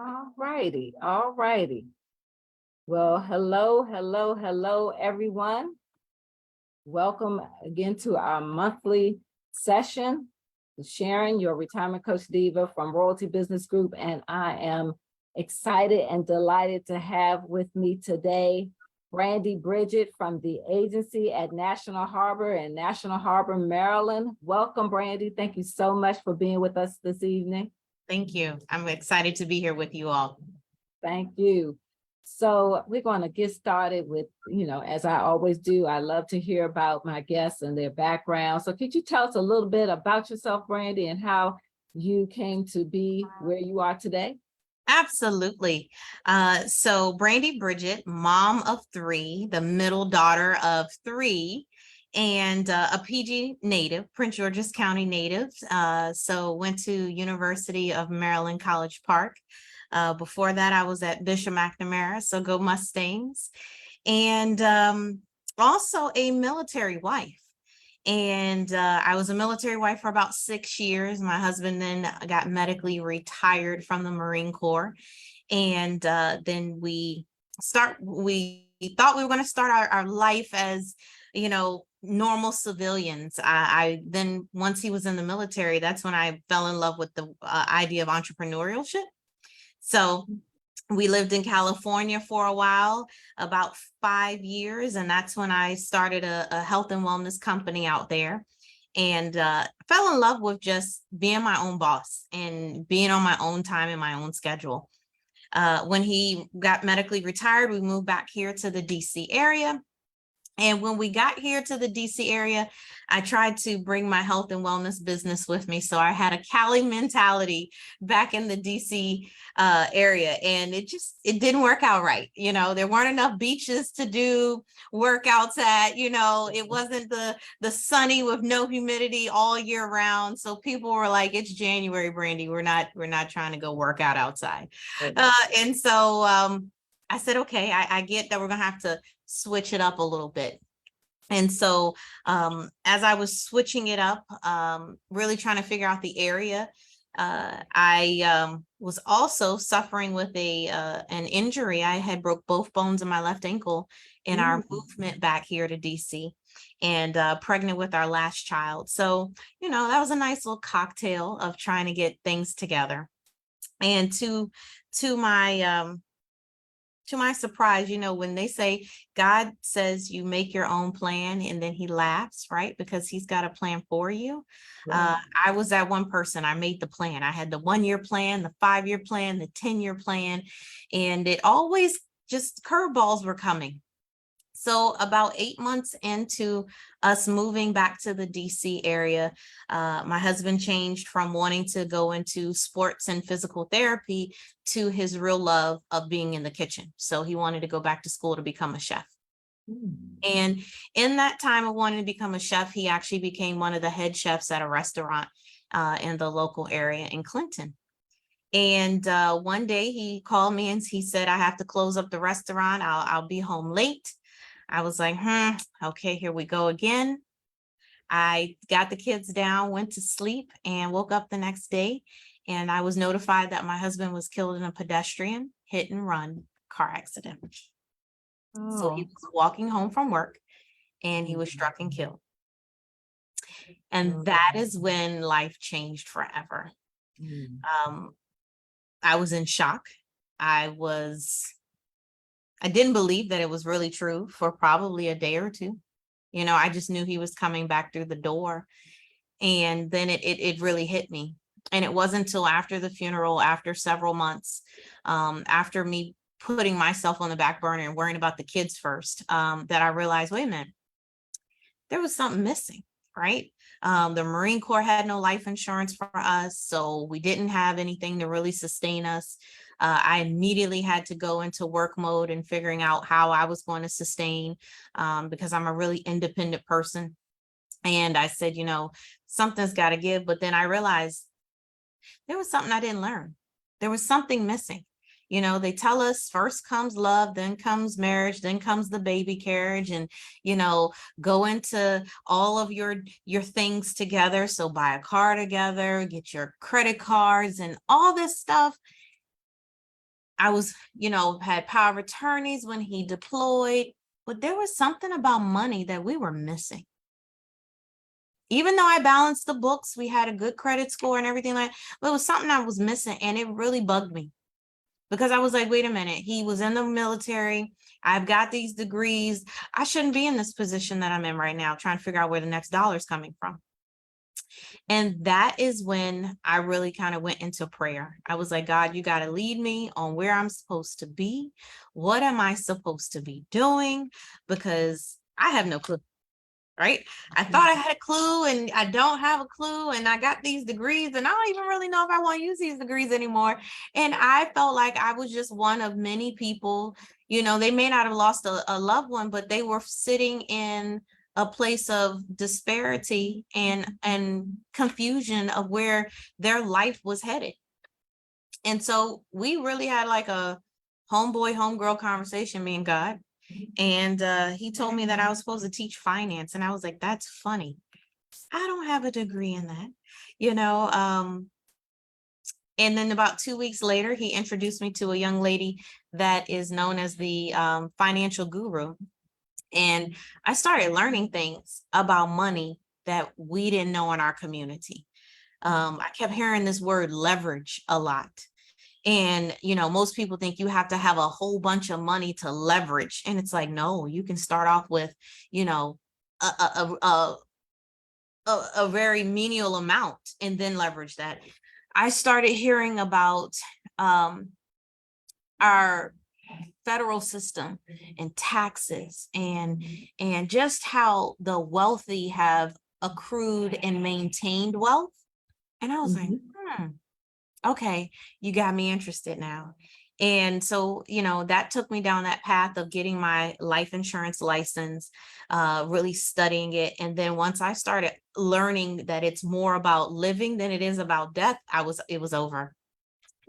All righty. All righty. Well, hello, everyone. Welcome again to our monthly session. Sharon, your retirement coach diva from Royalty Business Group, and I am excited and delighted to have with me today Brandi Bridgett from the agency at National Harbor in National Harbor, Maryland. Welcome, Brandi. Thank you so much for being with us this evening. Thank you. I'm excited to be here with you all. Thank you. So we're going to get started with, as I always do, I love to hear about my guests and their background. So could you tell us a little bit about yourself, Brandi, and how you came to be where you are today? Absolutely. So Brandi Bridgett, mom of three, the middle daughter of three, and a PG native, Prince George's County native. So went to University of Maryland, College Park. Before that, I was at Bishop McNamara, so go Mustangs. And also a military wife. And I was a military wife for about 6 years. My husband then got medically retired from the Marine Corps. And then we thought we were going to start our life as, normal civilians. I then, once he was in the military, that's when I fell in love with the idea of entrepreneurship. So we lived in California for a while, about 5 years, and that's when I started a health and wellness company out there, and fell in love with just being my own boss and being on my own time and my own schedule. When he got medically retired, we moved back here to the DC area. And when we got here to the DC area, I tried to bring my health and wellness business with me. So I had a Cali mentality back in the DC area, and it didn't work out right. There weren't enough beaches to do workouts at. It wasn't the sunny with no humidity all year round. So people were like, "It's January, Brandi. We're not trying to go work out outside." And so I said, "Okay, I get that we're gonna have to switch it up a little bit." And so as I was switching it up, really trying to figure out the area, I was also suffering with an injury. I had broke both bones in my left ankle in our movement back here to DC, and pregnant with our last child. So, that was a nice little cocktail of trying to get things together. And to my surprise, when they say God says you make your own plan and then he laughs, right? Because he's got a plan for you. I was that one person. I made the plan. I had the 1-year plan, the 5-year plan, the 10-year plan, and it always just curveballs were coming. So about 8 months into us moving back to the DC area, my husband changed from wanting to go into sports and physical therapy to his real love of being in the kitchen. So he wanted to go back to school to become a chef. And in that time of wanting to become a chef, he actually became one of the head chefs at a restaurant in the local area in Clinton. And one day he called me and he said, "I have to close up the restaurant. I'll be home late." I was like, okay, here we go again. I got the kids down, went to sleep, and woke up the next day, and I was notified that my husband was killed in a pedestrian hit and run car accident. So he was walking home from work and he was struck and killed. And that is when life changed forever. I was in shock. I didn't believe that it was really true for probably a day or two. I just knew he was coming back through the door. And then it really hit me. And it wasn't until after the funeral, after several months, after me putting myself on the back burner and worrying about the kids first, that I realized, wait a minute, there was something missing, right? The Marine Corps had no life insurance for us, so we didn't have anything to really sustain us. I immediately had to go into work mode and figuring out how I was going to sustain, because I'm a really independent person. And I said, something's got to give. But then I realized there was something I didn't learn. There was something missing. They tell us first comes love, then comes marriage, then comes the baby carriage, and, go into all of your things together. So buy a car together, get your credit cards and all this stuff. I was, had power of attorneys when he deployed, but there was something about money that we were missing. Even though I balanced the books, we had a good credit score and everything like that, but it was something I was missing, and it really bugged me because I was like, wait a minute, he was in the military. I've got these degrees. I shouldn't be in this position that I'm in right now, trying to figure out where the next dollar is coming from. And that is when I really kind of went into prayer. I was like, God, you got to lead me on where I'm supposed to be. What am I supposed to be doing? Because I have no clue. Right? I thought I had a clue, and I don't have a clue, and I got these degrees, and I don't even really know if I want to use these degrees anymore. And I felt like I was just one of many people. They may not have lost a loved one, but they were sitting in a place of disparity and confusion of where their life was headed. And so we really had like a homeboy, homegirl conversation, me and God. And he told me that I was supposed to teach finance. And I was like, that's funny. I don't have a degree in that, you know. And then about 2 weeks later, he introduced me to a young lady that is known as the financial guru. And I started learning things about money that we didn't know in our community. I kept hearing this word leverage a lot. And, most people think you have to have a whole bunch of money to leverage. And it's like, no, you can start off with, a very menial amount and then leverage that. I started hearing about our federal system and taxes and just how the wealthy have accrued and maintained wealth. And I was like, okay, you got me interested now. And so, that took me down that path of getting my life insurance license, really studying it. And then once I started learning that it's more about living than it is about death, it was over.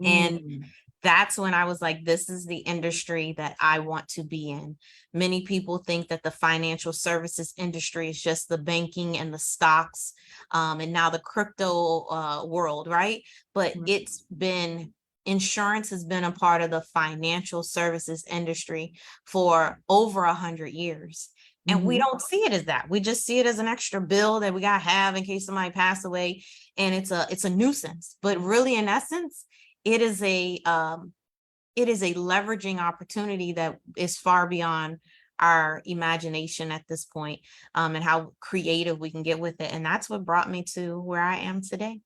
And that's when I was like, this is the industry that I want to be in. Many people think that the financial services industry is just the banking and the stocks, and now the crypto world, right? But insurance has been a part of the financial services industry for over 100 years. And we don't see it as that. We just see it as an extra bill that we got to have in case somebody passed away. And it's a nuisance. But really, in essence, it is a leveraging opportunity that is far beyond our imagination at this point, and how creative we can get with it. And that's what brought me to where I am today.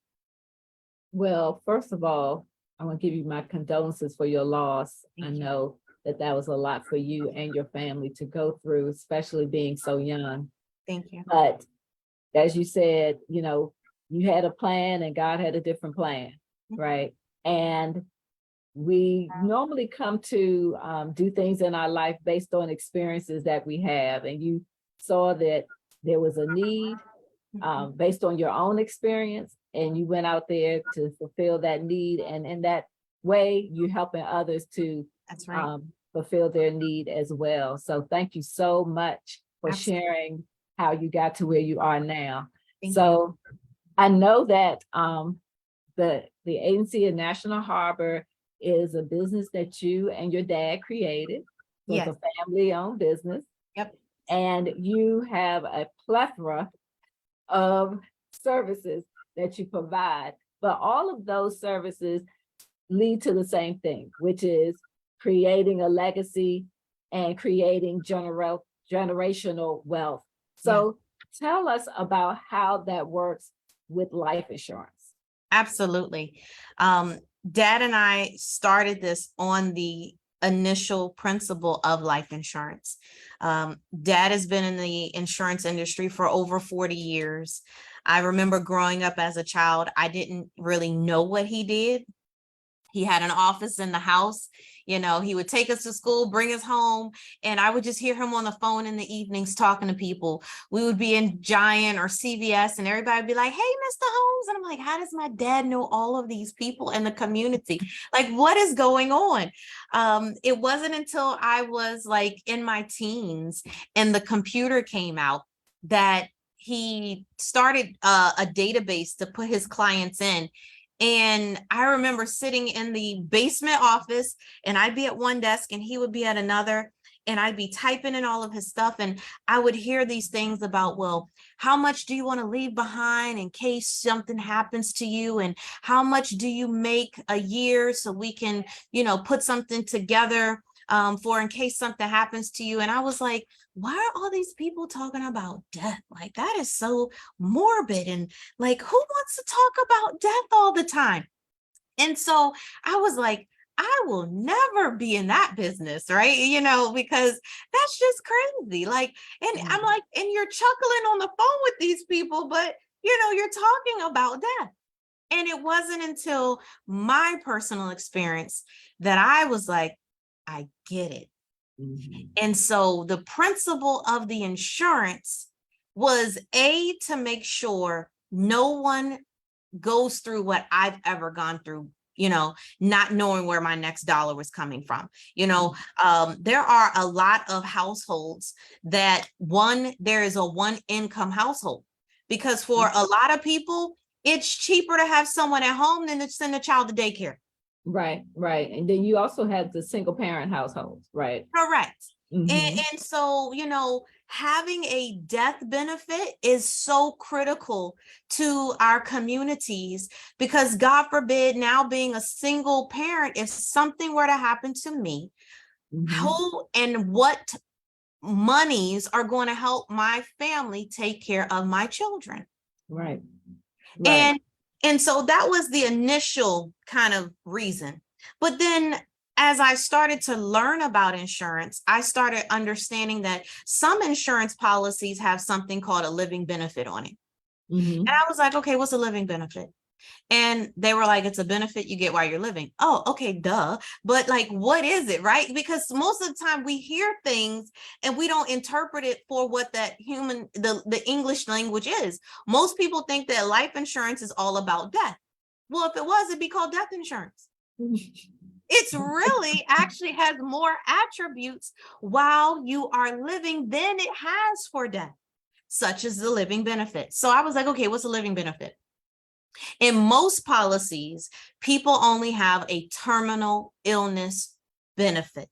Well, first of all, I want to give you my condolences for your loss. I know that was a lot for you and your family to go through, especially being so young. Thank you. But as you said, you had a plan and God had a different plan, right? And we normally come to do things in our life based on experiences that we have. And you saw that there was a need based on your own experience, and you went out there to fulfill that need. And in that way, you're helping others to That's right. Fulfill their need as well. So thank you so much for sharing how you got to where you are now. Thank you. I know that the Agency of National Harbor is a business that you and your dad created. So Yes. It's a family-owned business. Yep. And you have a plethora of services that you provide, but all of those services lead to the same thing, which is creating a legacy and creating generational wealth. So tell us about how that works with life insurance. Absolutely. Dad and I started this on the initial principle of life insurance. Dad has been in the insurance industry for over 40 years. I remember growing up as a child, I didn't really know what he did. He had an office in the house. He would take us to school, bring us home, and I would just hear him on the phone in the evenings talking to people. We would be in Giant or CVS, and everybody would be like, hey, Mr. Holmes. And I'm like, how does my dad know all of these people in the community? Like, what is going on? It wasn't until I was like in my teens and the computer came out that he started a database to put his clients in. And I remember sitting in the basement office, and I'd be at one desk and he would be at another, and I'd be typing in all of his stuff. And I would hear these things about, well, how much do you want to leave behind in case something happens to you? And how much do you make a year so we can, put something together for in case something happens to you? And I was like, why are all these people talking about death? Like, that is so morbid. And like, who wants to talk about death all the time? And so I was like, I will never be in that business, right? Because that's just crazy. Like, and I'm like, and you're chuckling on the phone with these people, but you're talking about death. And it wasn't until my personal experience that I was like, I get it. Mhm. And so the principle of the insurance was to make sure no one goes through what I've ever gone through, not knowing where my next dollar was coming from. There are a lot of households that there is a one income household, because for a lot of people, it's cheaper to have someone at home than to send a child to daycare. Right. And then you also had the single parent households, right? Correct. Mhm. And so, having a death benefit is so critical to our communities, because God forbid, now being a single parent, if something were to happen to me, Mhm. who and what monies are going to help my family take care of my children? Right. And so that was the initial kind of reason. But then as I started to learn about insurance, I started understanding that some insurance policies have something called a living benefit on it. Mhm. And I was like, okay, what's a living benefit? And they were like, it's a benefit you get while you're living. Oh, okay, duh. But like, what is it, right? Because most of the time we hear things and we don't interpret it for what the English language is. Most people think that life insurance is all about death. Well, if it was, it'd be called death insurance. It's really actually has more attributes while you are living than it has for death, such as the living benefit. So I was like, okay, what's a living benefit? In most policies, people only have a terminal illness benefit,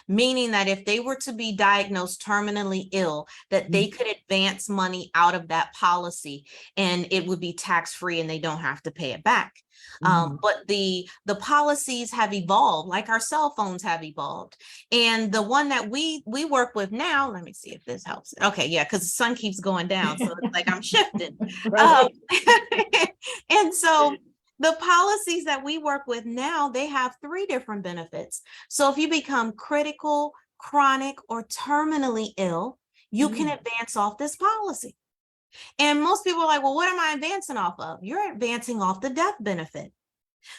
meaning that if they were to be diagnosed terminally ill, that they could advance money out of that policy and it would be tax-free and they don't have to pay it back. But the policies have evolved, like our cell phones have evolved. And the one that we work with now, let me see if this helps. Okay, yeah, because the sun keeps going down. So it's like I'm shifting. Right. And so the policies that we work with now, they have 3 different benefits. So if you become critical, chronic, or terminally ill, you can advance off this policy. And most people are like, well, what am I advancing off of? You're advancing off the death benefit.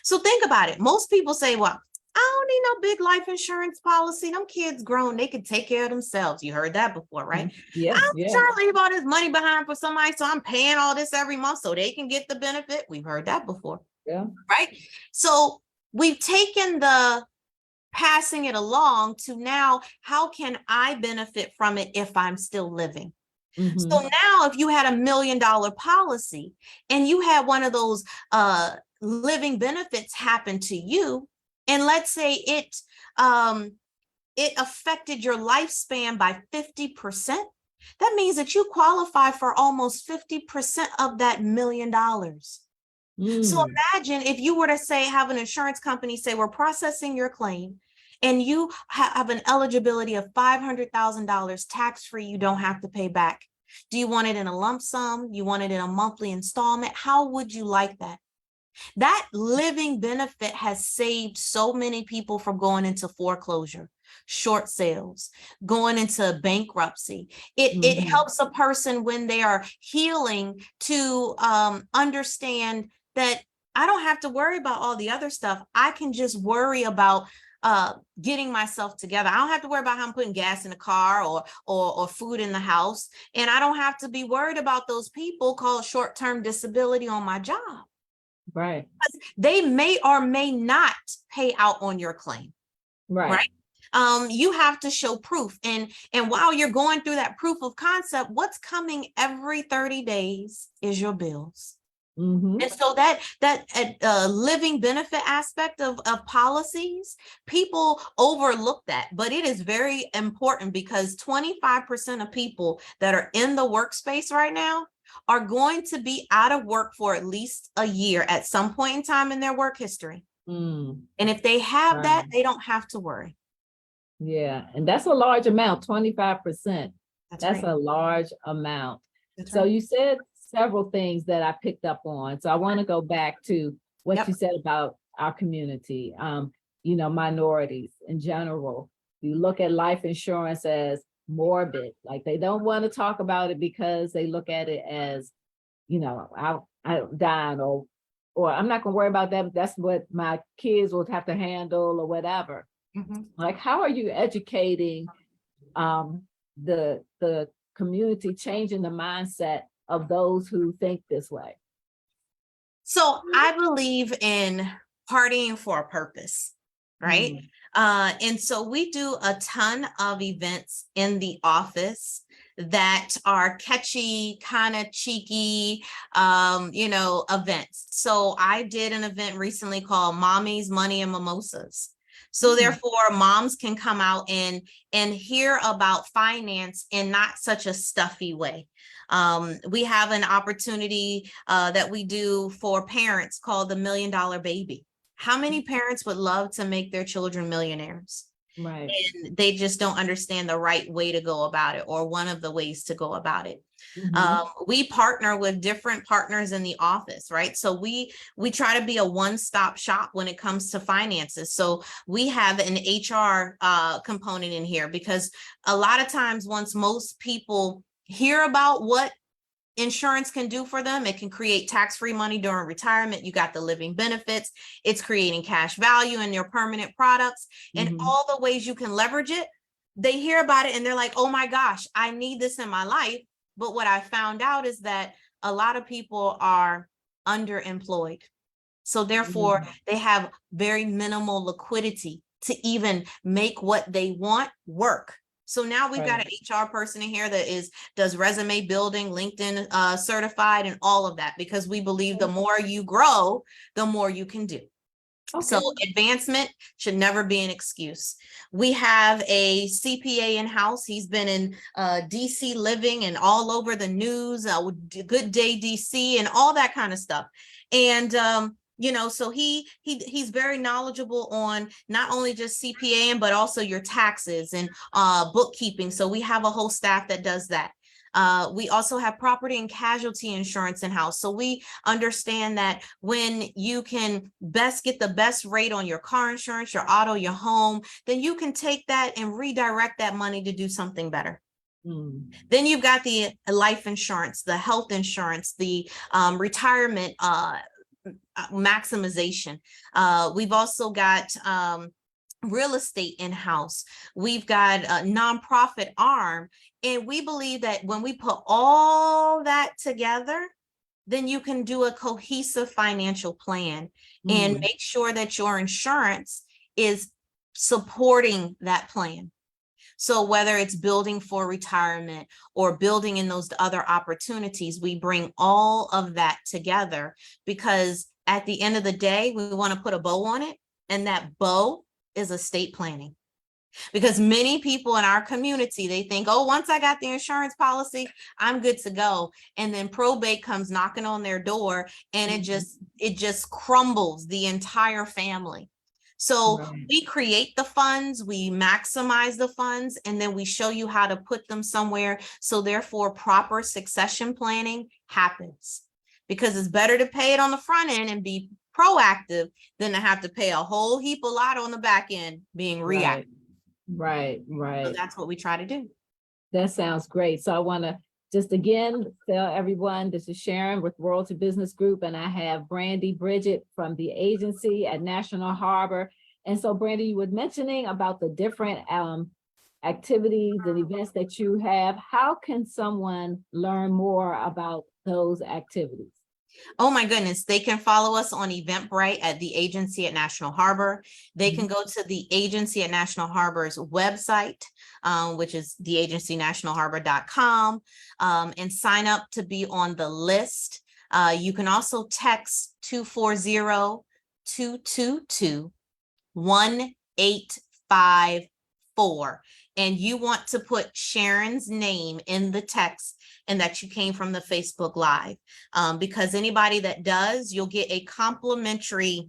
So think about it. Most people say, well, I don't need no big life insurance policy. Them kids grown, they can take care of themselves. You heard that before, right? Yes. I'm trying to leave all this money behind for somebody, so I'm paying all this every month so they can get the benefit. We've heard that before. Yeah. Right? So we've taken the passing it along to now, how can I benefit from it if I'm still living? So now if you had $1 million policy and you had one of those living benefits happen to you, and let's say it affected your lifespan by 50%, that means that you qualify for almost 50% of that $1 million. So imagine if you were to say, have an insurance company say, we're processing your claim and you have an eligibility of $500,000 tax-free, you don't have to pay back. Do you want it in a lump sum? You want it in a monthly installment? How would you like that? That living benefit has saved so many people from going into foreclosure, short sales, going into bankruptcy. It helps a person when they are healing to understand that I don't have to worry about all the other stuff. I can just worry about getting myself together. I don't have to worry about how I'm putting gas in the car or food in the house. And I don't have to be worried about those people called short-term disability on my job. Right. They may or may not pay out on your claim. Right. You have to show proof. And while you're going through that proof of concept, what's coming every 30 days is your bills. Mhm. And so that living benefit aspect of policies, people overlook that, but it is very important because 25% of people that are in the workspace right now are going to be out of work for at least a year at some point in time in their work history. Mm, And if they have that, right. they don't have to worry. Yeah, and that's a large amount, 25%. That's That's right. a large amount. That's So right. you said several things that I picked up on. So I want to go back to what Yep. you said about our community, minorities in general. You look at life insurance as morbid, like they don't want to talk about it because they look at it as, I'm dying, or I'm not gonna worry about that. That's what my kids will have to handle or whatever. Mhm. Like, how are you educating the community, changing the mindset of those who think this way? So I believe in partying for a purpose, right? Mm, And so we do a ton of events in the office that are catchy, kind of cheeky, events. So I did an event recently called Mommy's Money and Mimosas. So mm, therefore, moms can come out and hear about finance in not such a stuffy way. We have an opportunity that we do for parents called the $1 Million Baby. How many parents would love to make their children millionaires? right. And they just don't understand the right way to go about it, or one of the ways to go about it. Mhm. We partner with different partners in the office, right? So we try to be a one-stop shop when it comes to finances. So we have an HR component in here, because a lot of times once most people hear about what insurance can do for them, it can create tax-free money during retirement. You got the living benefits. It's creating cash value in your permanent products and Mhm. all the ways you can leverage it. They hear about it and they're like, oh my gosh, I need this in my life. But what I found out is that a lot of people are underemployed. So therefore, Mhm. they have very minimal liquidity to even make what they want work. So now we've got Right. an HR person in here that does resume building, LinkedIn certified, and all of that, because we believe the more you grow, the more you can do. So Okay. advancement should never be an excuse. We have a CPA in-house. He's been in DC living and all over the news, Good Day DC and all that kind of stuff. And so he's very knowledgeable on not only just CPA, but also your taxes and bookkeeping. So we have a whole staff that does that. We also have property and casualty insurance in-house. So we understand that when you can best get the best rate on your car insurance, your auto, your home, then you can take that and redirect that money to do something better. Mm. Then you've got the life insurance, the health insurance, the retirement maximization. We've also got real estate in-house. We've got a nonprofit arm. And we believe that when we put all that together, then you can do a cohesive financial plan and Mm. make sure that your insurance is supporting that plan. So whether it's building for retirement or building in those other opportunities, we bring all of that together, because at the end of the day, we want to put a bow on it. And that bow is estate planning. Because many people in our community, they think, oh, once I got the insurance policy, I'm good to go. And then probate comes knocking on their door and it just crumbles the entire family. So Right. we create the funds, we maximize the funds, and then we show you how to put them somewhere. So therefore, proper succession planning happens, because it's better to pay it on the front end and be proactive than to have to pay a whole heap a lot on the back end being reactive. Right. Right. So Right. that's what we try to do. That sounds great. So I want to just again tell everyone, this is Sharon with World to Business Group, and I have Brandi Bridgett from the agency at National Harbor. And so Brandi, you were mentioning about the different activities and events that you have. How can someone learn more about those activities? Oh my goodness, they can follow us on Eventbrite at the agency at National Harbor. They can go to the agency at National Harbor's website, which is theagencynationalharbor.com, and sign up to be on the list. You can also text 240-222-1854. And you want to put Sharon's name in the text and that you came from the Facebook Live. Because anybody that does, you'll get a complimentary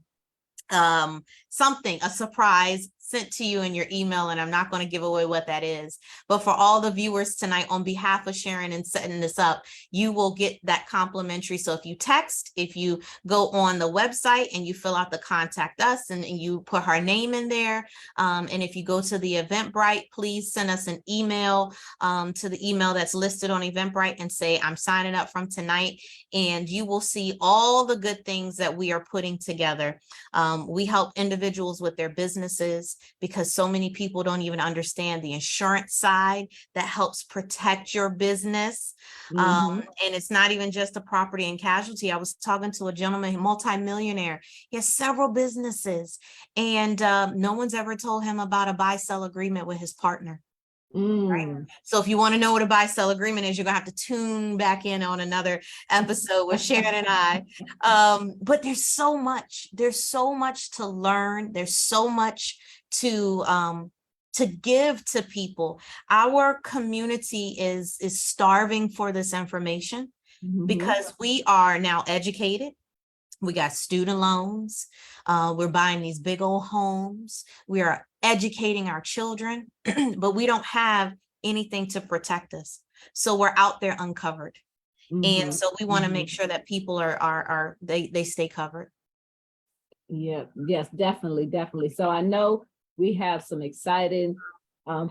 something, a surprise sent to you in your email, and I'm not going to give away what that is. But for all the viewers tonight, on behalf of Sharon and setting this up, you will get that complimentary. So if you text, if you go on the website and you fill out the contact us and you put her name in there, and if you go to the Eventbrite, please send us an email to the email that's listed on Eventbrite and say, I'm signing up from tonight, and you will see all the good things that we are putting together. We help individuals with their businesses because so many people don't even understand the insurance side that helps protect your business. And it's not even just a property and casualty. I was talking to a gentleman, multi-millionaire. He has several businesses, and no one's ever told him about a buy-sell agreement with his partner. Right. So if you want to know what a buy-sell agreement is, you're gonna have to tune back in on another episode with Sharon and I. But there's so much to learn. There's so much to give to people. Our community is starving for this information because we are now educated. We got student loans. We're buying these big old homes. We are educating our children, but we don't have anything to protect us. So we're out there uncovered. And so we want to make sure that people they stay covered. Yeah, yes, definitely, definitely. So I know we have some exciting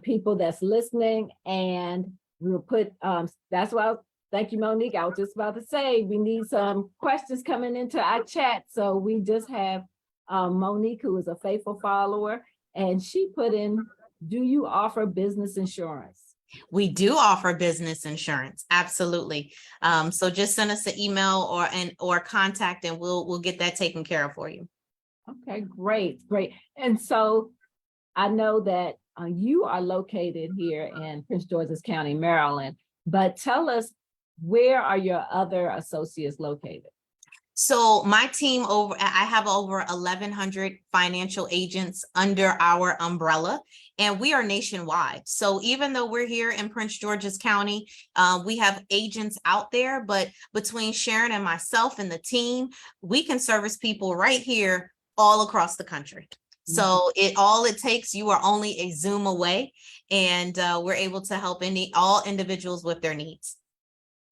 people that's listening, and we'll put that's why thank you, Monique. I was just about to say we need some questions coming into our chat. So we just have Monique, who is a faithful follower, and she put in, do you offer business insurance? We do offer business insurance. Absolutely. So just send us an email or contact, and we'll get that taken care of for you. Okay, great, great. And so I know that you are located here in Prince George's County, Maryland, but tell us, where are your other associates located? So my team I have over 1,100 financial agents under our umbrella, and we are nationwide. So even though we're here in Prince George's County, we have agents out there, but between Sharon and myself and the team, we can service people right here all across the country. So all it takes, you are only a Zoom away, and we're able to help all individuals with their needs.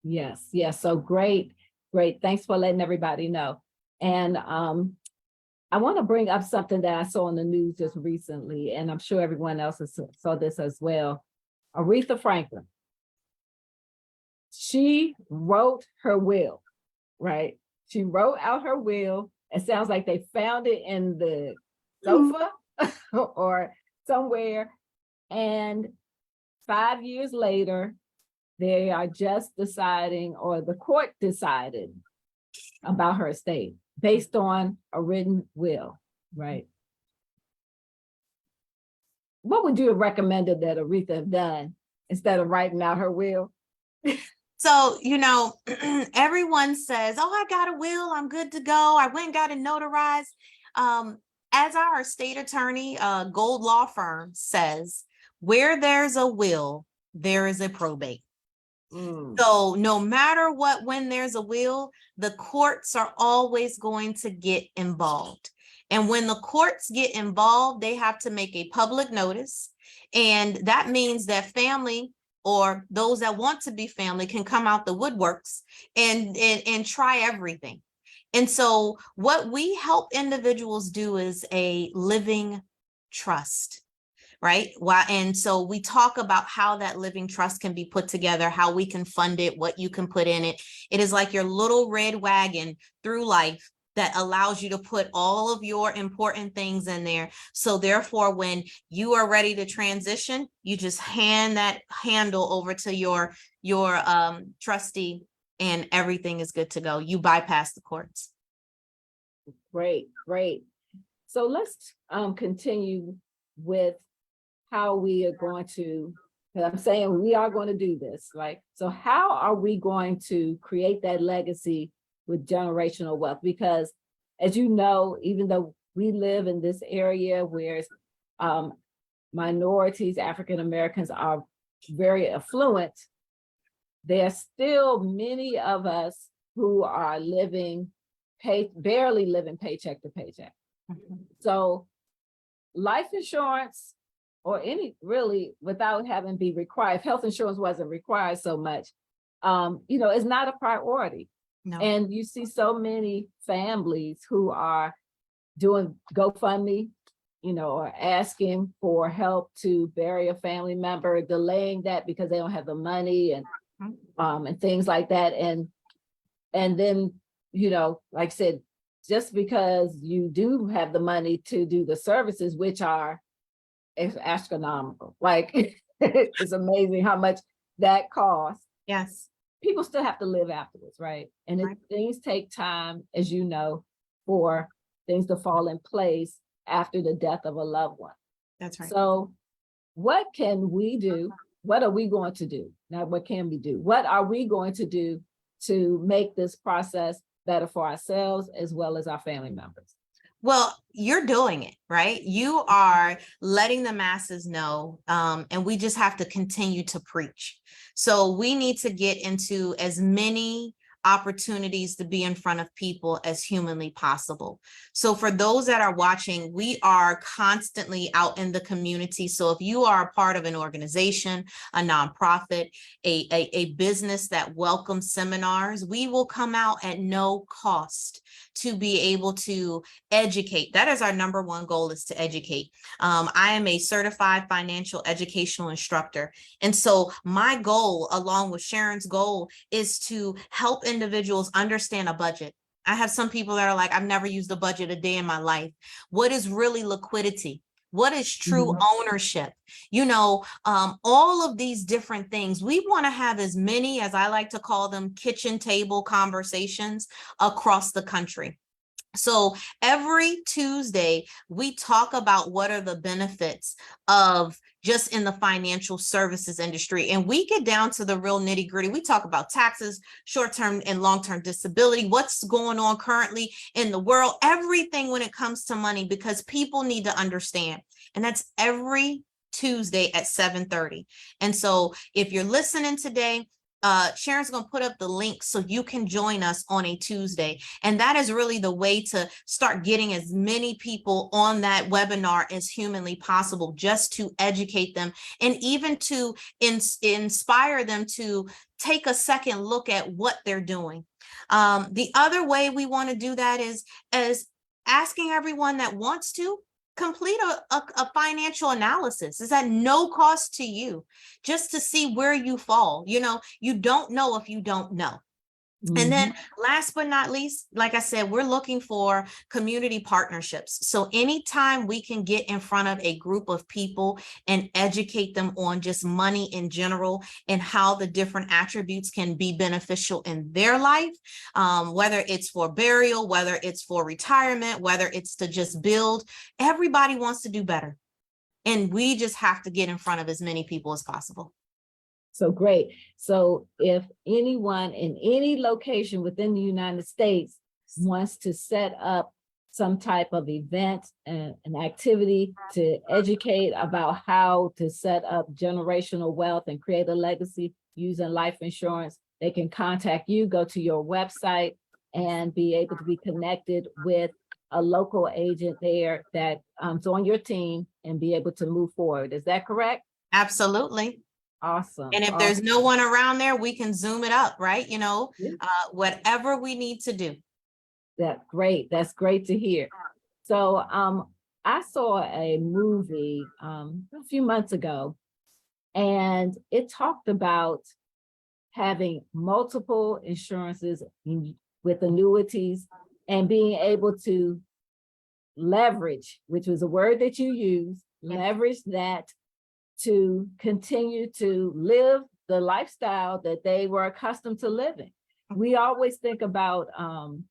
Yes, yes. So great, great. Thanks for letting everybody know. And I want to bring up something that I saw in the news just recently, and I'm sure everyone else saw this as well. Aretha Franklin. She wrote her will, right? She wrote out her will. It sounds like they found it in the sofa or somewhere. And 5 years later, they are just deciding, or the court decided about her estate based on a written will, right? What would you have recommended that Aretha have done instead of writing out her will? So, everyone says, oh, I got a will, I'm good to go. I went and got it notarized. As our estate attorney, Gold Law Firm says, where there's a will, there is a probate. So no matter what, when there's a will, the courts are always going to get involved. And when the courts get involved, they have to make a public notice. And that means that family, or those that want to be family, can come out the woodworks and try everything. And so what we help individuals do is a living trust. Right. And so we talk about how that living trust can be put together, how we can fund it, what you can put in it. It is like your little red wagon through life that allows you to put all of your important things in there. So therefore, when you are ready to transition, you just hand that handle over to your trustee, and everything is good to go. You bypass the courts. Great, great. So let's continue with how we are going to, because I'm saying we are going to do this, right? So how are we going to create that legacy with generational wealth, because as you know, even though we live in this area where minorities, African Americans are very affluent, there are still many of us who are barely living paycheck to paycheck. So life insurance, or any really, without having be required, if health insurance wasn't required so much, is not a priority. No. And you see so many families who are doing GoFundMe, or asking for help to bury a family member, delaying that because they don't have the money, and things like that. And then, like I said, just because you do have the money to do the services, which are astronomical, like it's amazing how much that costs. Yes. People still have to live afterwards, right? And Right. Things take time, as you know, for things to fall in place after the death of a loved one. That's right. So what can we do? What are we going to do? Not what can we do? What are we going to do to make this process better for ourselves as well as our family members? Well, you're doing it, right? You are letting the masses know, and we just have to continue to preach. So we need to get into as many opportunities to be in front of people as humanly possible. So for those that are watching, we are constantly out in the community. So if you are a part of an organization, a nonprofit, a business that welcomes seminars, we will come out at no cost to be able to educate. That is our number one goal, is to educate. I am a certified financial educational instructor. And so my goal, along with Sharon's goal, is to help individuals understand a budget. I have some people that are like, I've never used a budget a day in my life. What is really liquidity? What is true ownership? All of these different things. We want to have as many, as I like to call them, kitchen table conversations across the country. So every Tuesday, we talk about what are the benefits of just in the financial services industry. And we get down to the real nitty gritty. We talk about taxes, short-term and long-term disability, what's going on currently in the world, everything when it comes to money, because people need to understand. And that's every Tuesday at 7:30. And so if you're listening today, Sharon's going to put up the link so you can join us on a Tuesday. And that is really the way to start getting as many people on that webinar as humanly possible, just to educate them and even to inspire them to take a second look at what they're doing. The other way we want to do that is asking everyone that wants to complete a financial analysis. Is at no cost to you, just to see where you fall. You don't know if you don't know. And then last but not least, like I said, we're looking for community partnerships. So anytime we can get in front of a group of people and educate them on just money in general and how the different attributes can be beneficial in their life, whether it's for burial, whether it's for retirement, whether it's to just build, everybody wants to do better. And we just have to get in front of as many people as possible. So great. So if anyone in any location within the United States wants to set up some type of event and an activity to educate about how to set up generational wealth and create a legacy using life insurance, they can contact you, go to your website, and be able to be connected with a local agent there that's on your team and be able to move forward. Is that correct? Absolutely. Awesome. And if there's no one around there, we can Zoom it up, right? Whatever we need to do. That's great. That's great to hear. So I saw a movie a few months ago, and it talked about having multiple insurances with annuities and being able to leverage, which was a word that you use, leverage that to continue to live the lifestyle that they were accustomed to living. We always think about, and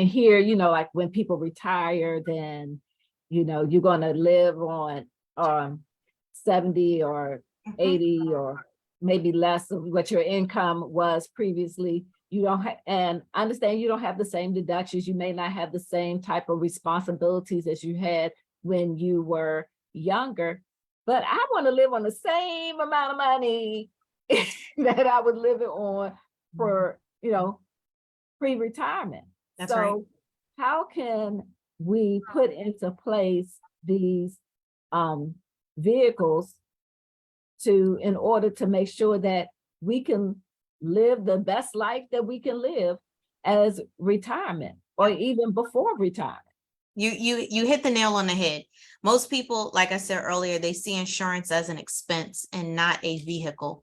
here, like when people retire, then, you're going to live on 70 or 80 or maybe less of what your income was previously. you don't have, and I understand you don't have the same deductions. You may not have the same type of responsibilities as you had when you were younger, but I want to live on the same amount of money that I was living on for, pre-retirement. That's right. So how can we put into place these vehicles in order to make sure that we can live the best life that we can live as retirement or even before retirement? You hit the nail on the head. Most people, like I said earlier, they see insurance as an expense and not a vehicle.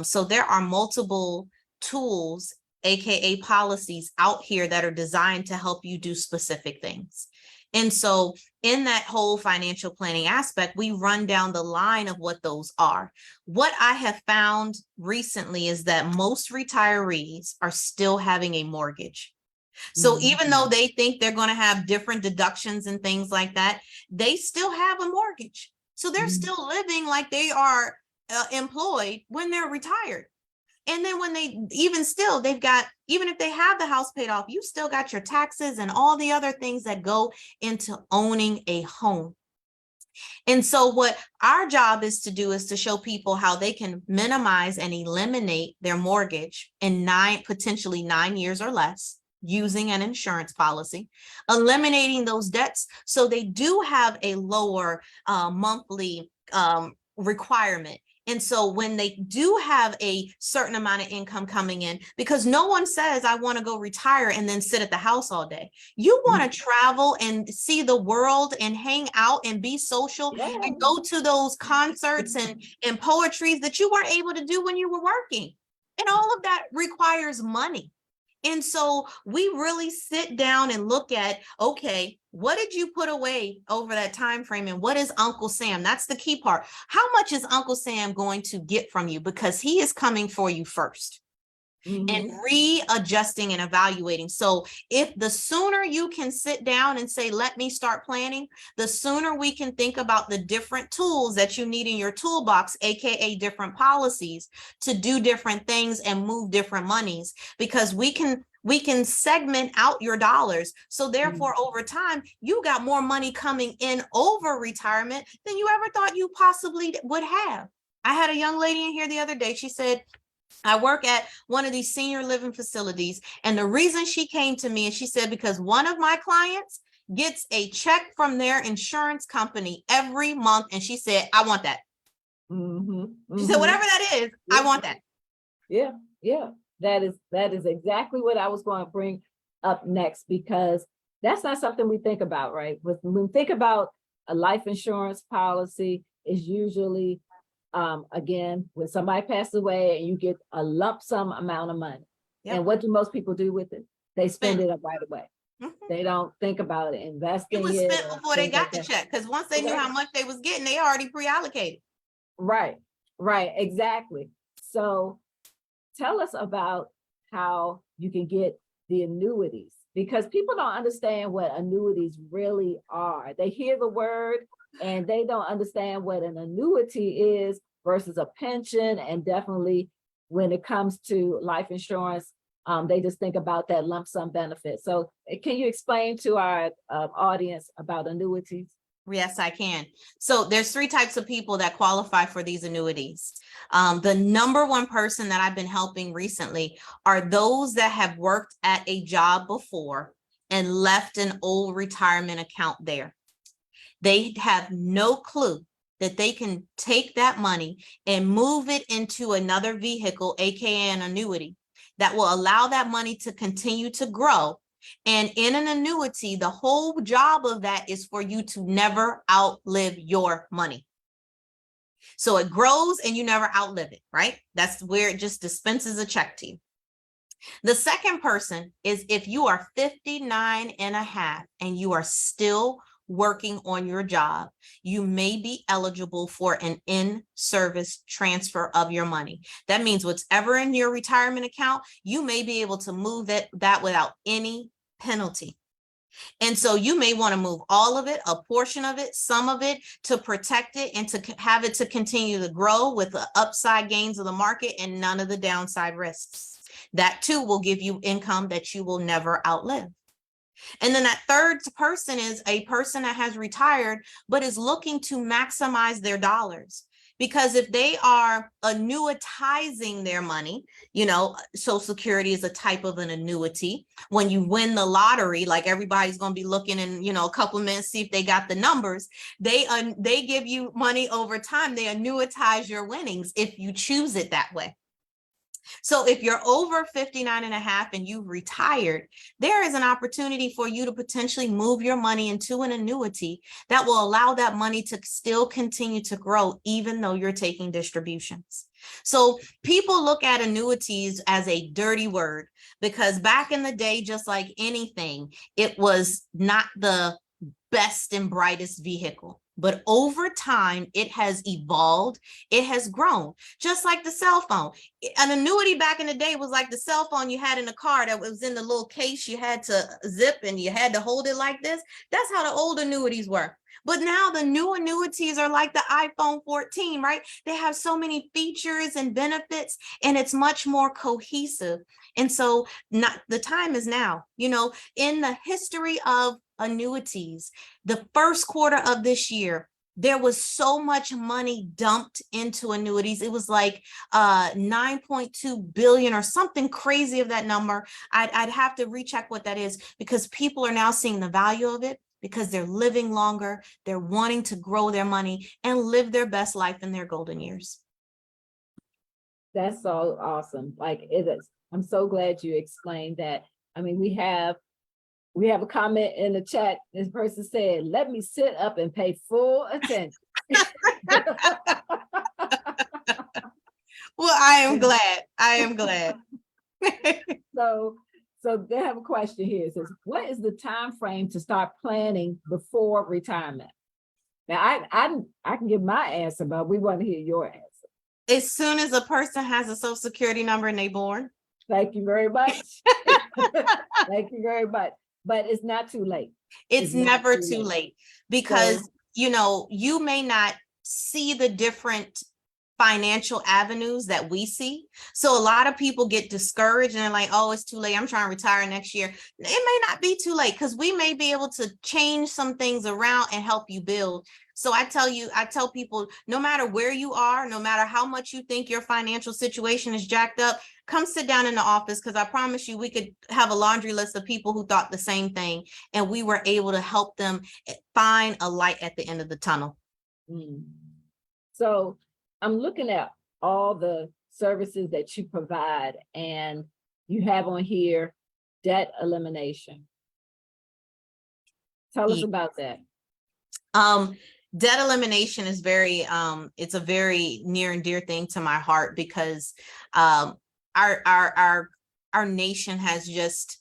So there are multiple tools, AKA policies out here that are designed to help you do specific things. And so in that whole financial planning aspect, we run down the line of what those are. What I have found recently is that most retirees are still having a mortgage. So even though they think they're going to have different deductions and things like that, they still have a mortgage. So they're still living like they are employed when they're retired. And then when they've got, even if they have the house paid off, you still got your taxes and all the other things that go into owning a home. And so what our job is to do is to show people how they can minimize and eliminate their mortgage in potentially 9 years or less, using an insurance policy, eliminating those debts so they do have a lower monthly requirement. And so when they do have a certain amount of income coming in, because no one says, I want to go retire and then sit at the house all day. You want to travel and see the world and hang out and be social and go to those concerts and poetries that you weren't able to do when you were working. And all of that requires money. And so we really sit down and look at, okay, what did you put away over that time frame? And what is Uncle Sam? That's the key part. How much is Uncle Sam going to get from you? Because he is coming for you first. And readjusting and evaluating. So if the sooner you can sit down and say, let me start planning, the sooner we can think about the different tools that you need in your toolbox, AKA different policies to do different things and move different monies, because we can segment out your dollars. So therefore, over time, you got more money coming in over retirement than you ever thought you possibly would have. I had a young lady in here the other day. She said, I work at one of these senior living facilities. And the reason she came to me, and she said, because one of my clients gets a check from their insurance company every month. And she said, I want that. She said, whatever that is, I want that. Yeah. That is exactly what I was going to bring up next, because that's not something we think about, right? When we think about a life insurance policy, is usually again, when somebody passes away and you get a lump sum amount of money. And what do most people do with it? They spend it up right away. They don't think about it, investing it. was spent before they got the check, because once they knew how much they was getting, they already pre-allocated. Right, exactly. So tell us about how you can get the annuities, because people don't understand what annuities really are. They hear the word and they don't understand what an annuity is versus a pension. And definitely when it comes to life insurance, they just think about that lump sum benefit. So can you explain to our audience about annuities? Yes, I can. So there's 3 types of people that qualify for these annuities. The number one person that I've been helping recently are those that have worked at a job before and left an old retirement account there. They have no clue that they can take that money and move it into another vehicle, AKA an annuity, that will allow that money to continue to grow. And in an annuity, the whole job of that is for you to never outlive your money. So it grows and you never outlive it, right? That's where it just dispenses a check to you. The second person is if you are 59 and a half and you are still working on your job, you may be eligible for an in-service transfer of your money. That means whatever in your retirement account, you may be able to move that without any penalty. And so you may want to move all of it, a portion of it, some of it, to protect it and to have it to continue to grow with the upside gains of the market and none of the downside risks. That too will give you income that you will never outlive. And then that third person is a person that has retired, but is looking to maximize their dollars. Because if they are annuitizing their money, Social Security is a type of an annuity. When you win the lottery, like everybody's going to be looking in, a couple of minutes, see if they got the numbers. They give you money over time. They annuitize your winnings if you choose it that way. So if you're over 59 and a half and you've retired, there is an opportunity for you to potentially move your money into an annuity that will allow that money to still continue to grow, even though you're taking distributions. So people look at annuities as a dirty word because back in the day, just like anything, it was not the best and brightest vehicle. But over time, it has evolved. It has grown, just like the cell phone. An annuity back in the day was like the cell phone you had in the car that was in the little case you had to zip and you had to hold it like this. That's how the old annuities were. But now the new annuities are like the iPhone 14, right? They have so many features and benefits, and it's much more cohesive. And so the time is now, in the history of annuities, the first quarter of this year, there was so much money dumped into annuities. It was like 9.2 billion or something crazy of that number. I'd have to recheck what that is because people are now seeing the value of it because they're living longer. They're wanting to grow their money and live their best life in their golden years. That's so awesome. Like it is. I'm so glad you explained that. I mean, we have a comment in the chat. This person said, let me sit up and pay full attention. Well, I am glad. So they have a question here. It says, what is the time frame to start planning before retirement? Now, I can give my answer, but we want to hear your answer. As soon as a person has a Social Security number and they're born. Thank you very much. Thank you very much. But it's not too late. It's never too late because, you may not see the different financial avenues that we see. So a lot of people get discouraged and they're like, oh, it's too late. I'm trying to retire next year. It may not be too late because we may be able to change some things around and help you build. So I tell people, no matter where you are, no matter how much you think your financial situation is jacked up, come sit down in the office because I promise you we could have a laundry list of people who thought the same thing and we were able to help them find a light at the end of the tunnel. So I'm looking at all the services that you provide and you have on here debt elimination. Tell us about that. Debt elimination is it's a very near and dear thing to my heart because our nation has just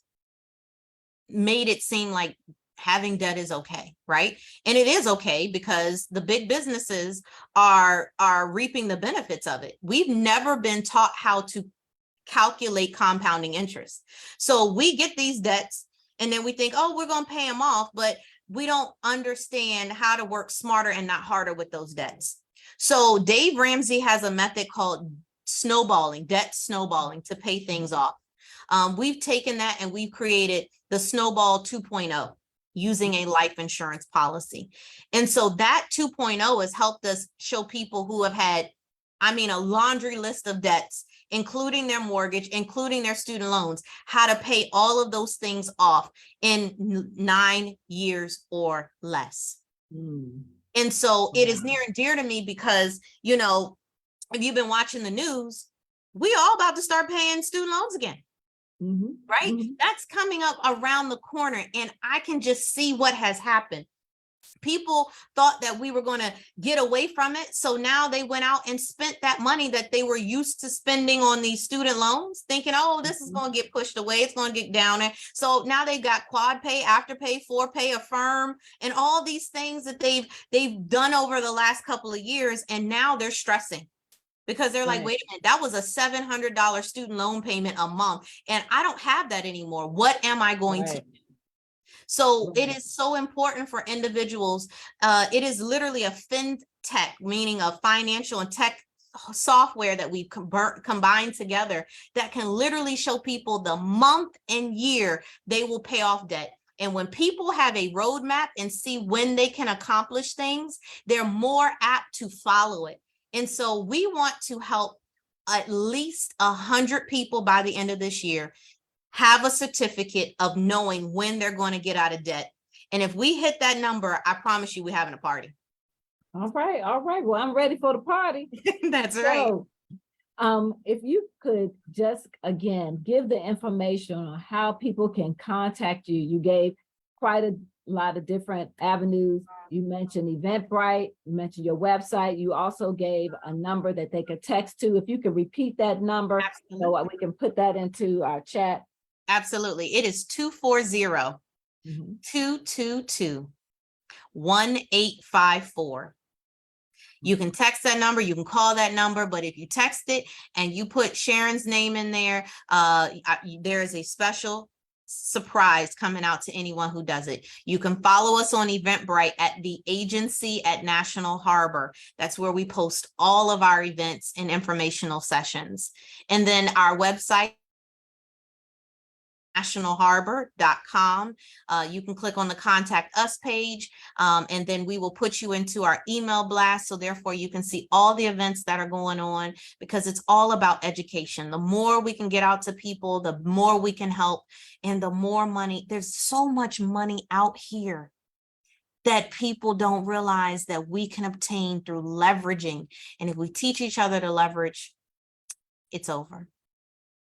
made it seem like having debt is okay, right? And it is okay because the big businesses are reaping the benefits of it. We've never been taught how to calculate compounding interest. So we get these debts and then we think, oh, we're going to pay them off, but we don't understand how to work smarter and not harder with those debts. So Dave Ramsey has a method called debt snowballing to pay things off. We've taken that and we've created the Snowball 2.0 using a life insurance policy. And so that 2.0 has helped us show people who have had, a laundry list of debts, including their mortgage, including their student loans, how to pay all of those things off in 9 years or less. And so it is near and dear to me because, if you've been watching the news, we all about to start paying student loans again. Right? That's coming up around the corner and I can just see what has happened. People thought that we were going to get away from it. So now they went out and spent that money that they were used to spending on these student loans, thinking, oh, this is going to get pushed away. It's going to get down there. So now they've got quad pay, afterpay, forepay, affirm, and all they've done over the last couple of years. And now they're stressing. Because they're like, wait a minute, that was a $700 student loan payment a month. And I don't have that anymore. What am I going to do? So it is so important for individuals. It is literally a fintech, meaning a financial and tech software that we've combined together that can literally show people the month and year they will pay off debt. And when people have a roadmap and see when they can accomplish things, they're more apt to follow it. And so we want to help at least 100 people by the end of this year have a certificate of knowing when they're going to get out of debt. And if we hit that number, I promise you we're having a party. All right. All right. Well, I'm ready for the party. That's right. So, if you could just, again, give the information on how people can contact you. You gave quite a lot of different avenues. You mentioned Eventbrite, you mentioned your website. You also gave a number that they could text to. If you could repeat that number, so we can put that into our chat. Absolutely. It is 240-222-1854. You can text that number, you can call that number, but if you text it and you put Sharon's name in there, there is a special surprise coming out to anyone who does it. You can follow us on Eventbrite at the agency at National Harbor. That's where we post all of our events and informational sessions. And then our website, nationalharbor.com. You can click on the contact us page, and then we will put you into our email blast. So therefore you can see all the events that are going on, because it's all about education. The more we can get out to people, the more we can help, and the more money. There's so much money out here that people don't realize that we can obtain through leveraging. And if we teach each other to leverage, it's over.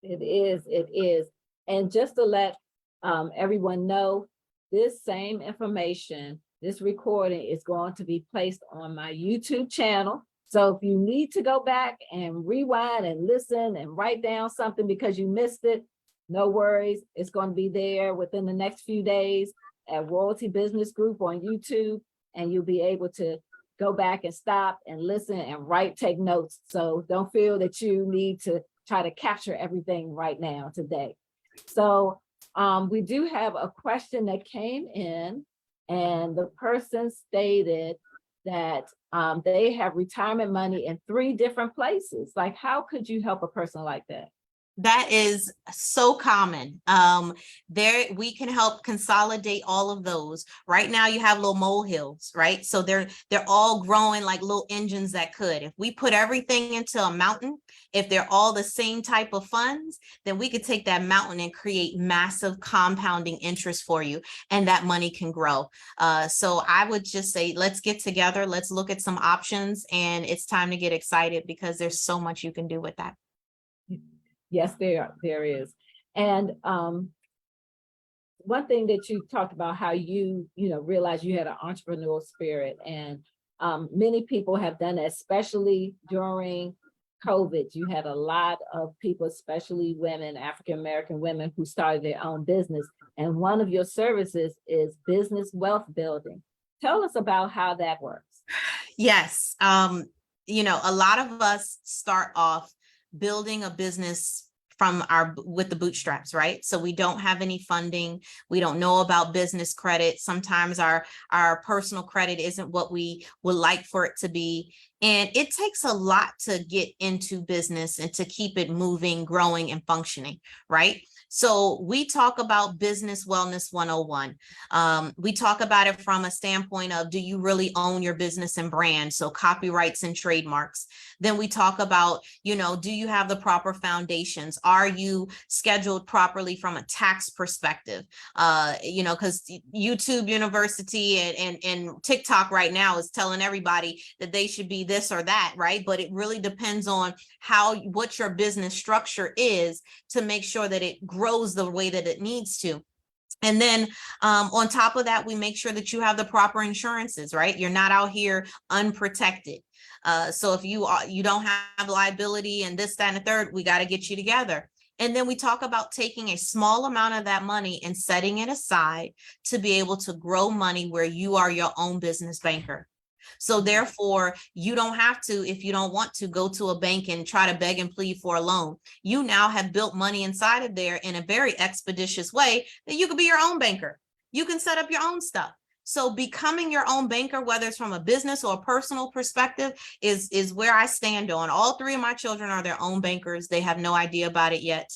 It is. It is. And just to let everyone know, this same information, this recording is going to be placed on my YouTube channel. So if you need to go back and rewind and listen and write down something because you missed it, no worries. It's going to be there within the next few days at Royalty Business Group on YouTube, and you'll be able to go back and stop and listen and take notes. So don't feel that you need to try to capture everything right now today. So we do have a question that came in, and the person stated that they have retirement money in 3 different places. Like, how could you help a person like that? That is so common. There we can help consolidate all of those. Right now you have little molehills, right? So they're all growing like little engines that could. If we put everything into a mountain, if they're all the same type of funds, then we could take that mountain and create massive compounding interest for you, and that money can grow. So I would just say, let's get together, let's look at some options, and it's time to get excited because there's so much you can do with that. Yes, there is. And one thing that you talked about, how you realized you had an entrepreneurial spirit, and many people have done that, especially during COVID. You had a lot of people, especially women, African-American women, who started their own business. And one of your services is business wealth building. Tell us about how that works. Yes. A lot of us start off building a business with the bootstraps, right? So we don't have any funding. We don't know about business credit. Sometimes our personal credit isn't what we would like for it to be. And it takes a lot to get into business and to keep it moving, growing, and functioning, right? So we talk about business wellness 101. We talk about it from a standpoint of, do you really own your business and brand? So copyrights and trademarks. Then we talk about, do you have the proper foundations? Are you scheduled properly from a tax perspective? Because YouTube University and TikTok right now is telling everybody that they should be this or that, right? But it really depends on what your business structure is to make sure that it grows the way that it needs to. And then on top of that, we make sure that you have the proper insurances, right? You're not out here unprotected. So if you don't have liability and this, that, and the third, we got to get you together. And then we talk about taking a small amount of that money and setting it aside to be able to grow money where you are your own business banker. So therefore, you don't have to, if you don't want to, go to a bank and try to beg and plead for a loan. You now have built money inside of there in a very expeditious way that you could be your own banker. You can set up your own stuff. So becoming your own banker, whether it's from a business or a personal perspective, is where I stand on. All three of my children are their own bankers. They have no idea about it yet,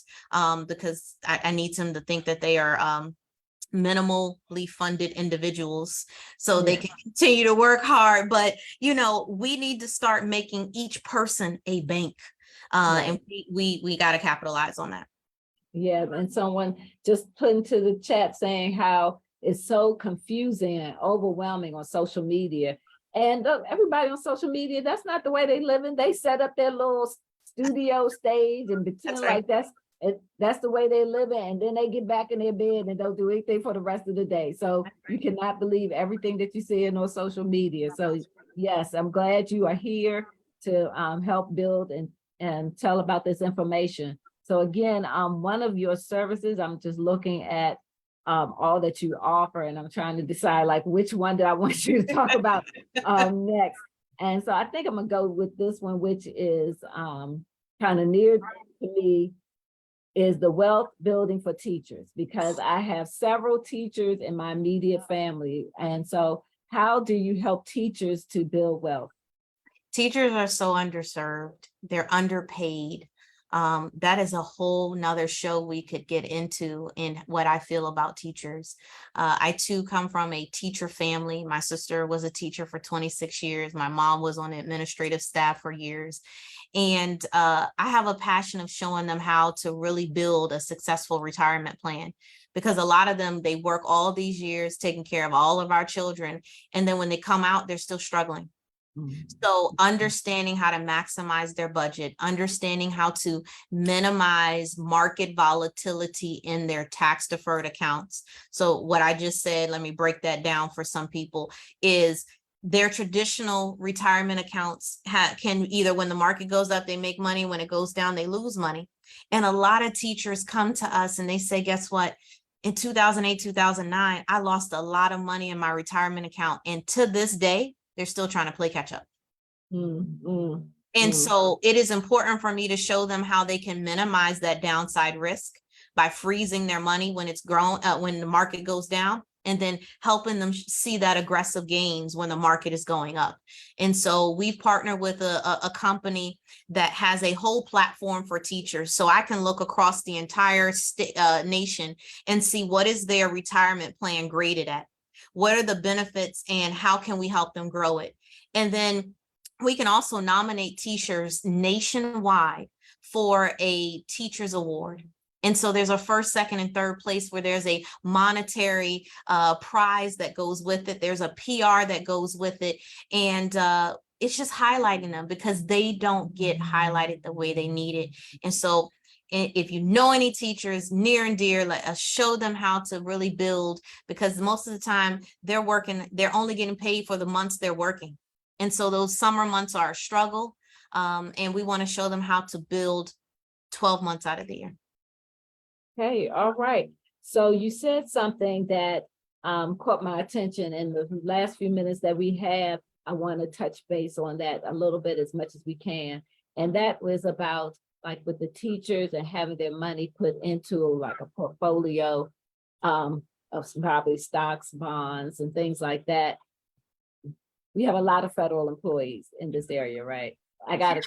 because I need them to think that they are minimally funded individuals so they can continue to work hard. But, we need to start making each person a bank. And we got to capitalize on that. Yeah, and someone just put into the chat saying how it's so confusing and overwhelming on social media. And everybody on social media, that's not the way they living. They set up their little studio stage and pretend like that's the way they living. And then they get back in their bed and don't do anything for the rest of the day. So you cannot believe everything that you see on social media. So yes, I'm glad you are here to help build and tell about this information. So again, one of your services, I'm just looking at all that you offer, and I'm trying to decide like which one that I want you to talk about next. And so I think I'm gonna go with this one, which is kind of near to me, is the wealth building for teachers, because I have several teachers in my immediate family. And so how do you help teachers to build wealth? Teachers are so underserved. They're underpaid. That is a whole nother show we could get into in what I feel about teachers. I too come from a teacher family. My sister was a teacher for 26 years. My mom was on the administrative staff for years. And I have a passion of showing them how to really build a successful retirement plan, because a lot of them, they work all these years taking care of all of our children. And then when they come out, they're still struggling. So understanding how to maximize their budget, understanding how to minimize market volatility in their tax deferred accounts. So what I just said, let me break that down for some people, is their traditional retirement accounts can either, when the market goes up, they make money. When it goes down, they lose money. And a lot of teachers come to us and they say, guess what? In 2008, 2009, I lost a lot of money in my retirement account. And to this day, they're still trying to play catch up. And so it is important for me to show them how they can minimize that downside risk by freezing their money when it's grown, when the market goes down, and then helping them see that aggressive gains when the market is going up. And so we've partnered with a company that has a whole platform for teachers. So I can look across the entire nation and see what is their retirement plan graded at. What are the benefits and how can we help them grow it? And then we can also nominate teachers nationwide for a teacher's award. And so there's a first, second, and third place where there's a monetary prize that goes with it. There's a PR that goes with it. And it's just highlighting them because they don't get highlighted the way they need it. And so if you know any teachers near and dear, let us show them how to really build, because most of the time they're working, they're only getting paid for the months they're working. And so those summer months are a struggle. And we want to show them how to build 12 months out of the year. Okay, all right. So you said something that caught my attention in the last few minutes that we have. I want to touch base on that a little bit as much as we can. And that was about like with the teachers and having their money put into like a portfolio of probably stocks, bonds, and things like that. We have a lot of federal employees in this area, right? I got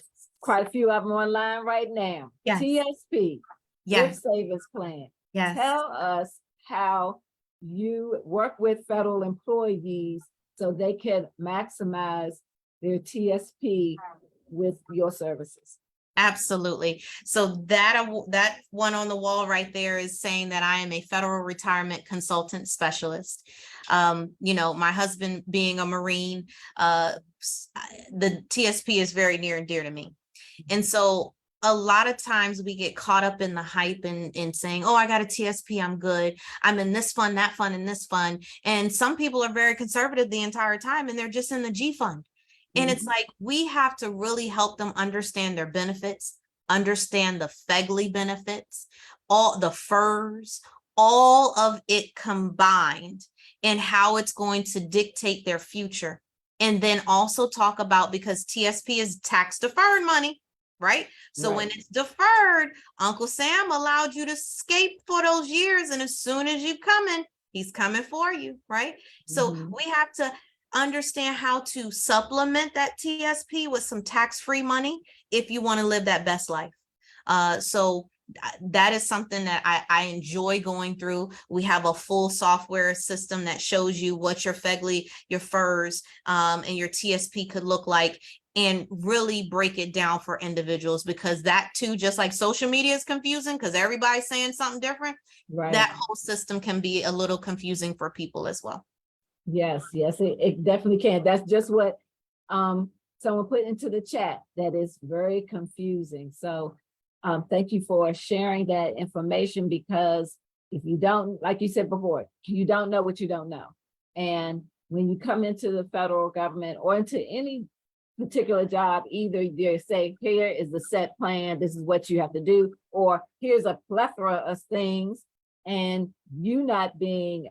quite a few of them online right now. Yes. TSP, Yes. Thrift Savings Plan. Yes. Tell us how you work with federal employees so they can maximize their TSP with your services. Absolutely. So that one on the wall right there is saying that I am a federal retirement consultant specialist. My husband being a Marine, the TSP is very near and dear to me. And so a lot of times we get caught up in the hype and saying, oh, I got a TSP, I'm good. I'm in this fund, that fund, and this fund. And some people are very conservative the entire time and they're just in the G fund. And it's like, we have to really help them understand their benefits, understand the FEGLI benefits, all the FERS, all of it combined, and how it's going to dictate their future. And then also talk about, because TSP is tax deferred money, right? So when it's deferred, Uncle Sam allowed you to escape for those years. And as soon as you come in, He's coming for you, right? So Mhm. we have to understand how to supplement that TSP with some tax-free money if you want to live that best life. So that is something that I enjoy going through. We have a full software system that shows you what your FEGLI, your FERS, and your TSP could look like, and really break it down for individuals, because that too, just like social media is confusing because everybody's saying something different, Right. that whole system can be a little confusing for people as well. Yes, yes, it definitely can. That's just what someone put into the chat, that is very confusing. So thank you for sharing that information, because if you don't, like you said before, you don't know what you don't know. And when you come into the federal government or into any particular job, either they say, here is the set plan, this is what you have to do, or here's a plethora of things, and you not being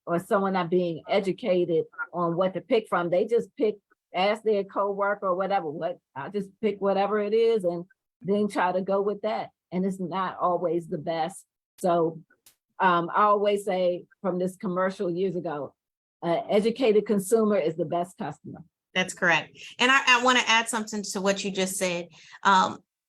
or someone not being educated on what to pick from. They just pick, ask their co-worker or whatever, what I just pick whatever it is and then try to go with that. And it's not always the best. So I always say from this commercial years ago, educated consumer is the best customer. That's correct. And I want to add something to what you just said.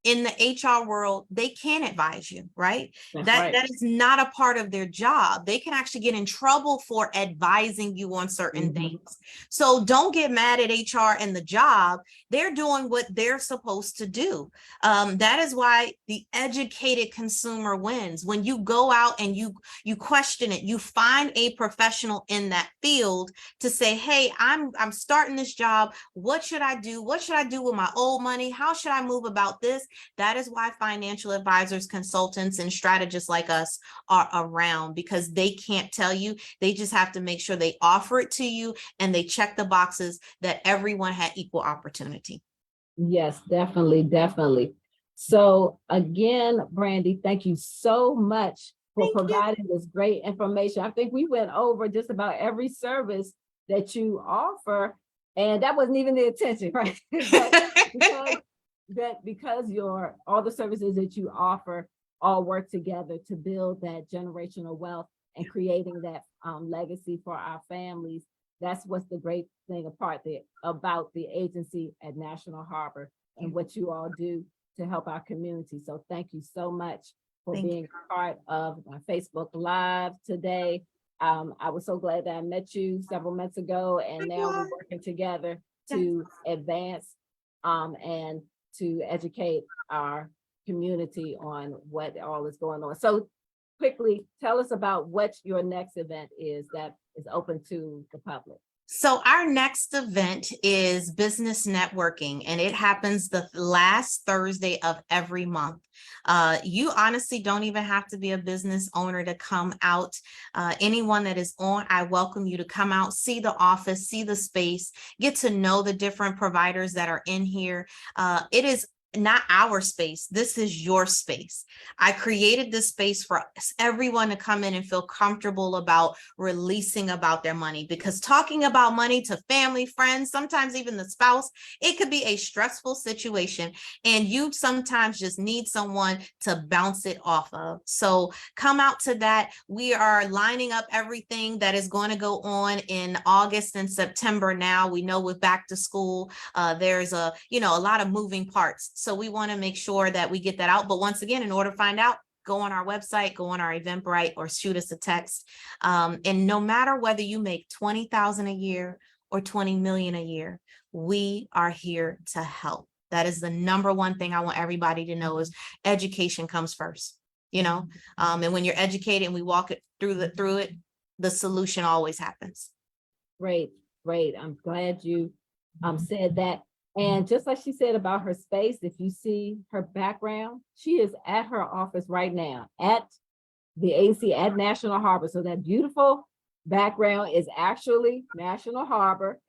In the HR world, they can advise you, right? That is not a part of their job. They can actually get in trouble for advising you on certain things. So don't get mad at HR and the job. They're doing what they're supposed to do. That is why the educated consumer wins. When you go out and you question it, you find a professional in that field to say, hey, I'm starting this job. What should I do? What should I do with my old money? How should I move about this? That is why financial advisors, consultants, and strategists like us are around, because they can't tell you. They just have to make sure they offer it to you and they check the boxes that everyone had equal opportunity. Yes, definitely, definitely. So again, Brandi, thank you so much for providing this great information. I think we went over just about every service that you offer, and that wasn't even the intention, right? because all the services that you offer all work together to build that generational wealth and creating that legacy for our families. That's what's the great thing about the agency at National Harbor and what you all do to help our community. So thank you so much for being part of my Facebook Live today. I was so glad that I met you several months ago, and now we're working together to advance and to educate our community on what all is going on. So quickly, tell us about what your next event is that is open to the public. So our next event is business networking, and it happens the last Thursday of every month. You honestly don't even have to be a business owner to come out. Anyone that is on, I welcome you to come out, see the office, see the space, get to know the different providers that are in here. It is not our space. This is your space. I created this space for everyone to come in and feel comfortable about releasing about their money, because talking about money to family, friends, sometimes even the spouse, it could be a stressful situation, and you sometimes just need someone to bounce it off of. So come out to that. We are lining up everything that is going to go on in August and September. Now we know with back to school, there's a lot of moving parts. So we want to make sure that we get that out. But once again, in order to find out, go on our website, go on our Eventbrite, or shoot us a text. And no matter whether you make $20,000 a year or $20 million a year, we are here to help. That is the number one thing I want everybody to know, is education comes first, and when you're educated and we walk it through it, the solution always happens. Great. I'm glad you said that. And just like she said about her space, if you see her background, she is at her office right now at the AC at National Harbor. So that beautiful background is actually National Harbor.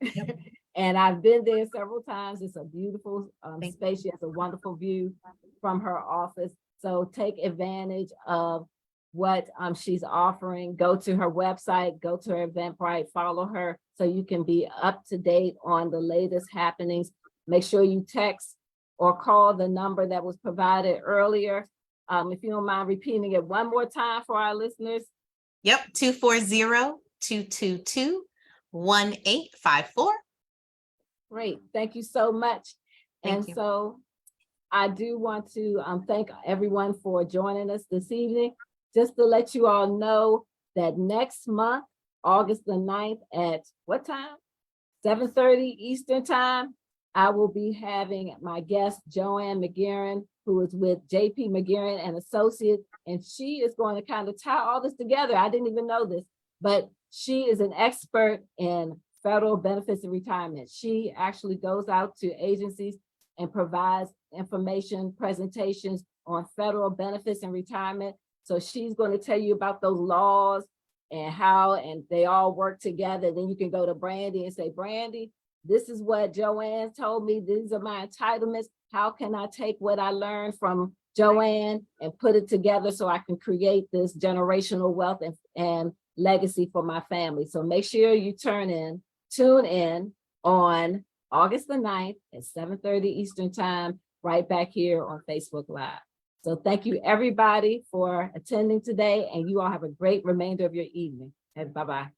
And I've been there several times. It's a beautiful space. She has a wonderful view from her office. So take advantage of what she's offering. Go to her website, go to her Eventbrite, follow her so you can be up to date on the latest happenings. Make sure you text or call the number that was provided earlier. If you don't mind repeating it one more time for our listeners. Yep, 240-222-1854. Great, thank you so much. Thank And you. so I do want to thank everyone for joining us this evening. Just to let you all know that next month, August the 9th at what time? 7:30 Eastern time, I will be having my guest, Joanne McGarren, who is with JP McGarren and Associates, and she is going to kind of tie all this together. I didn't even know this, but she is an expert in federal benefits and retirement. She actually goes out to agencies and provides information presentations on federal benefits and retirement. So she's going to tell you about those laws and how, and they all work together. Then you can go to Brandi and say, Brandi, this is what Joanne told me. These are my entitlements. How can I take what I learned from Joanne and put it together so I can create this generational wealth and legacy for my family? So make sure you tune in on August the 9th at 7:30 Eastern time, right back here on Facebook Live. So thank you everybody for attending today, and you all have a great remainder of your evening. And bye-bye.